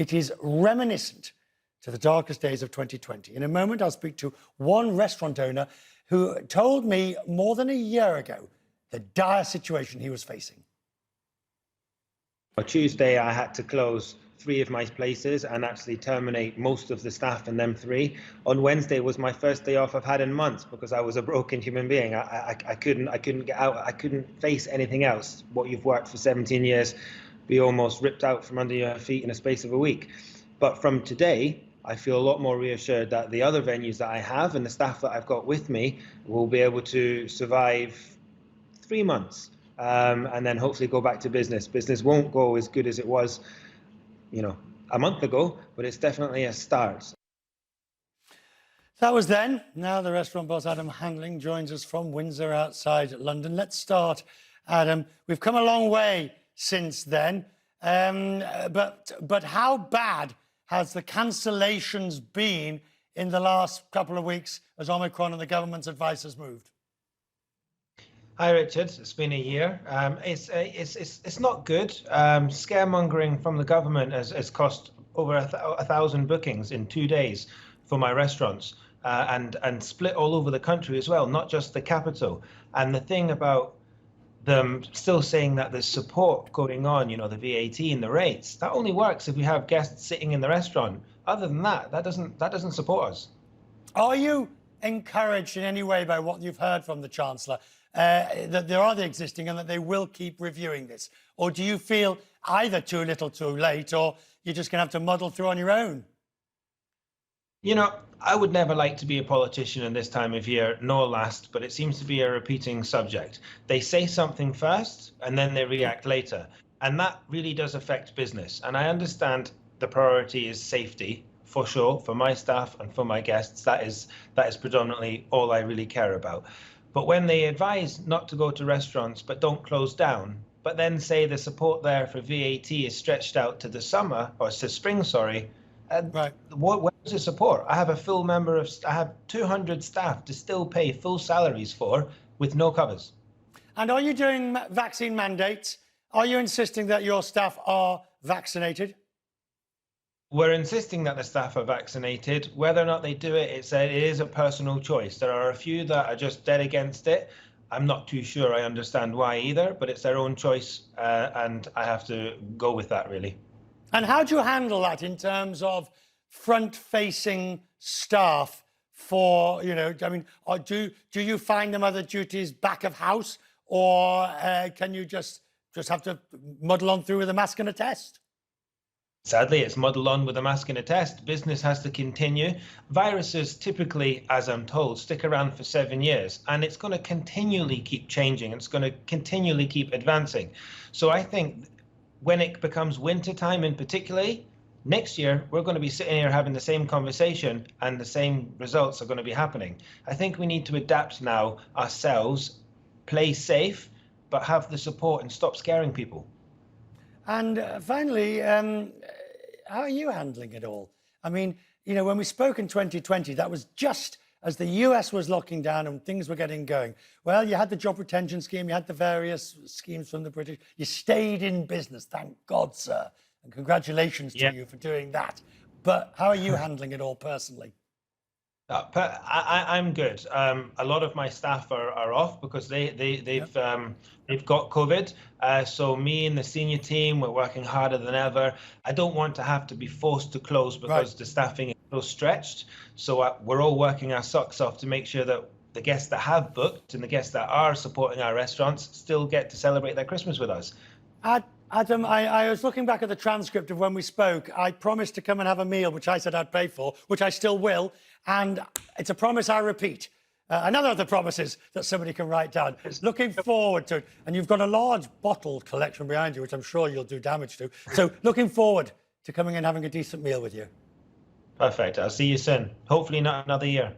It is reminiscent to the darkest days of 2020. In a moment, I'll speak to one restaurant owner who told me more than a year ago the dire situation he was facing. On Tuesday, I had to close 3 of my places and actually terminate most of the staff in them 3. On Wednesday was my first day off I've had in months because I was a broken human being. I couldn't get out. I couldn't face anything else. What you've worked for 17 years, be almost ripped out from under your feet in a space of a week. But from today, I feel a lot more reassured that the other venues that I have and the staff that I've got with me will be able to survive 3 months. And then hopefully go back to business. Business won't go as good as it was, a month ago, but it's definitely a start. That was then. Now the restaurant boss, Adam Handling, joins us from Windsor outside London. Let's start, Adam. We've come a long way since then, but how bad has the cancellations been in the last couple of weeks as Omicron and the government's advice has moved? Hi, Richard. It's been a year. It's not good. Scaremongering from the government has cost over 1,000 bookings in 2 days for my restaurants, and split all over the country as well, not just the capital. And the thing about them still saying that there's support going on, the VAT and the rates, that only works if we have guests sitting in the restaurant. Other than that, that doesn't support us. Are you encouraged in any way by what you've heard from the Chancellor? That there are the existing and that they will keep reviewing this? Or do you feel either too little too late, or you're just going to have to muddle through on your own? I would never like to be a politician in this time of year, nor last, but it seems to be a repeating subject. They say something first and then they react later. And that really does affect business. And I understand the priority is safety, for sure, for my staff and for my guests. That is predominantly all I really care about. But when they advise not to go to restaurants but don't close down, but then say the support there for VAT is stretched out to the summer, or to spring, sorry, right. Where's the support? I have I have 200 staff to still pay full salaries for with no covers. And are you doing vaccine mandates? Are you insisting that your staff are vaccinated? We're insisting that the staff are vaccinated. Whether or not they do it, it is a personal choice. There are a few that are just dead against it. I'm not too sure I understand why either, but it's their own choice, and I have to go with that, really. And how do you handle that in terms of front-facing staff for, or do you find them other duties back of house, or can you just have to muddle on through with a mask and a test? Sadly, it's muddle on with a mask and a test. Business has to continue. Viruses typically, as I'm told, stick around for 7 years, and it's going to continually keep changing. It's going to continually keep advancing. So I think when it becomes winter time in particular, next year, we're going to be sitting here having the same conversation and the same results are going to be happening. I think we need to adapt now ourselves, play safe, but have the support and stop scaring people. And finally, how are you handling it all? I mean, when we spoke in 2020, that was just as the US was locking down and things were getting going. Well, you had the job retention scheme, you had the various schemes from the British. You stayed in business, thank God, sir. And congratulations to you for doing that. But how are you handling it all personally? I'm good. A lot of my staff are off because they've got COVID. So me and the senior team, we're working harder than ever. I don't want to have to be forced to close because the staffing is so stretched. So we're all working our socks off to make sure that the guests that have booked and the guests that are supporting our restaurants still get to celebrate their Christmas with us. Adam, I was looking back at the transcript of when we spoke. I promised to come and have a meal, which I said I'd pay for, which I still will. And it's a promise I repeat. Another of the promises that somebody can write down. Looking forward to it. And you've got a large bottle collection behind you, which I'm sure you'll do damage to. So looking forward to coming and having a decent meal with you. Perfect. I'll see you soon. Hopefully not another year.